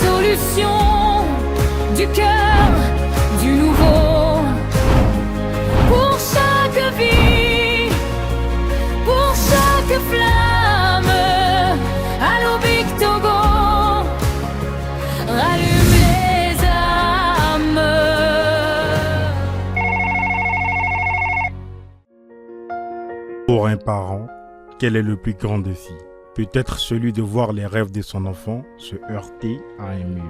solution du cœur, du nouveau. Pour chaque vie, pour chaque flamme, allô Big Togo, rallume les âmes. Pour un parent, quel est le plus grand défi? Peut-être celui de voir les rêves de son enfant se heurter à un mur.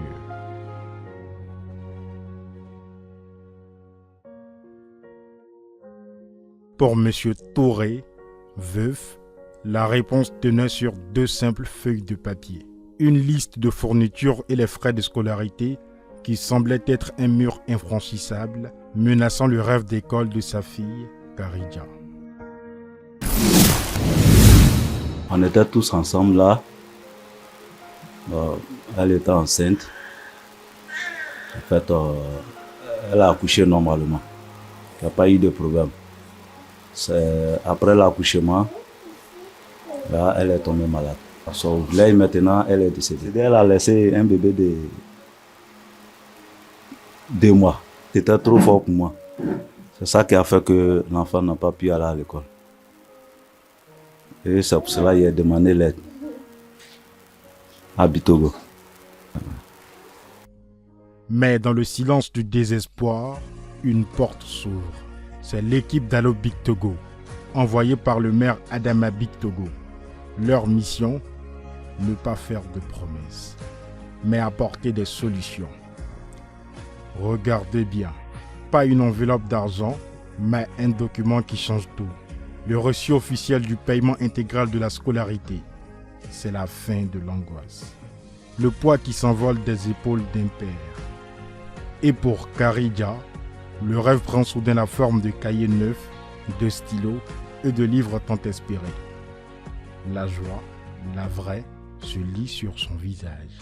Pour Monsieur Touré, veuf, la réponse tenait sur 2 simples feuilles de papier. Une liste de fournitures et les frais de scolarité qui semblaient être un mur infranchissable, menaçant le rêve d'école de sa fille, Karidja. On était tous ensemble là. Elle était enceinte. En fait, elle a accouché normalement. Il n'y a pas eu de problème. Après l'accouchement, là, elle est tombée malade. Là, maintenant, elle est décédée. Elle a laissé un bébé de 2 mois. C'était trop fort pour moi. C'est ça qui a fait que l'enfant n'a pas pu aller à l'école. Et c'est pour cela qu'il a demandé l'aide à Bitogo. Mais dans le silence du désespoir, une porte s'ouvre. C'est l'équipe d'Allo Big Togo, envoyée par le maire Adama Big Togo. Leur mission, ne pas faire de promesses, mais apporter des solutions. Regardez bien, pas une enveloppe d'argent, mais un document qui change tout. Le reçu officiel du paiement intégral de la scolarité. C'est la fin de l'angoisse. Le poids qui s'envole des épaules d'un père. Et pour Karidja, le rêve prend soudain la forme de cahiers neufs, de stylos et de livres tant espérés. La joie, la vraie, se lit sur son visage.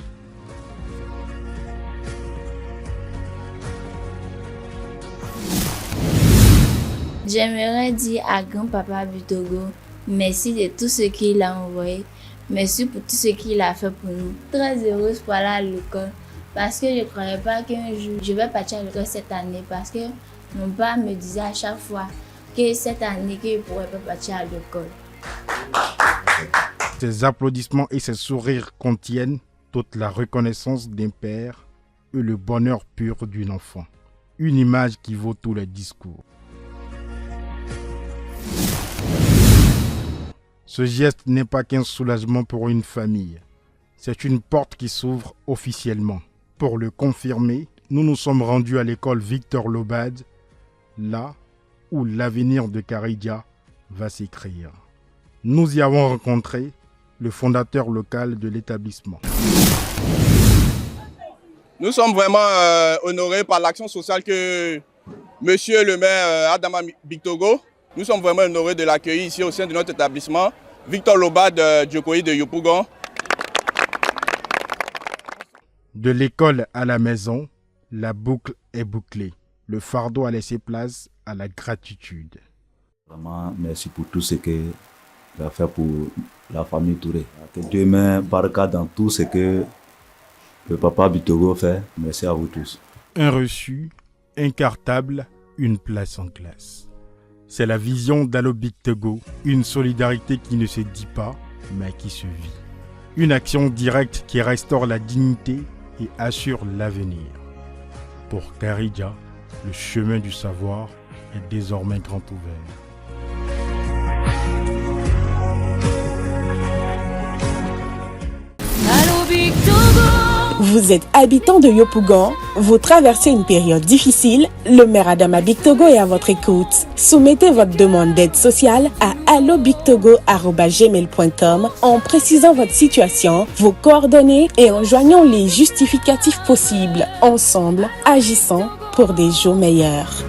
J'aimerais dire à grand-papa Bitogo, merci de tout ce qu'il a envoyé. Merci pour tout ce qu'il a fait pour nous. Très heureuse pour aller à l'école parce que je ne croyais pas qu'un jour je vais partir à l'école cette année parce que mon père me disait à chaque fois que cette année qu'il ne pourrait pas partir à l'école. Ces applaudissements et ces sourires contiennent toute la reconnaissance d'un père et le bonheur pur d'une enfant. Une image qui vaut tous les discours. Ce geste n'est pas qu'un soulagement pour une famille. C'est une porte qui s'ouvre officiellement. Pour le confirmer, nous nous sommes rendus à l'école Victor Lobad, là où l'avenir de Karidja va s'écrire. Nous y avons rencontré le fondateur local de l'établissement. Nous sommes vraiment honorés par l'action sociale que Monsieur le maire Adama Big Togo, nous sommes vraiment honorés de l'accueillir ici au sein de notre établissement, Victor Lobad Djokoyi de Yopougon. De l'école à la maison, la boucle est bouclée. Le fardeau a laissé place à la gratitude. Vraiment, merci pour tout ce que tu as fait pour la famille Touré. Que Dieu met baraka dans tout ce que le papa Bitogo fait. Merci à vous tous. Un reçu, un cartable, une place en classe. C'est la vision d'Allo Big Togo, une solidarité qui ne se dit pas, mais qui se vit. Une action directe qui restaure la dignité et assure l'avenir. Pour Karidja, le chemin du savoir est désormais grand ouvert. Allô Big Togo. Vous êtes habitant de Yopougon, vous traversez une période difficile, le maire Adama Big Togo est à votre écoute. Soumettez votre demande d'aide sociale à allobigtogo@gmail.com en précisant votre situation, vos coordonnées et en joignant les justificatifs possibles. Ensemble, agissons pour des jours meilleurs.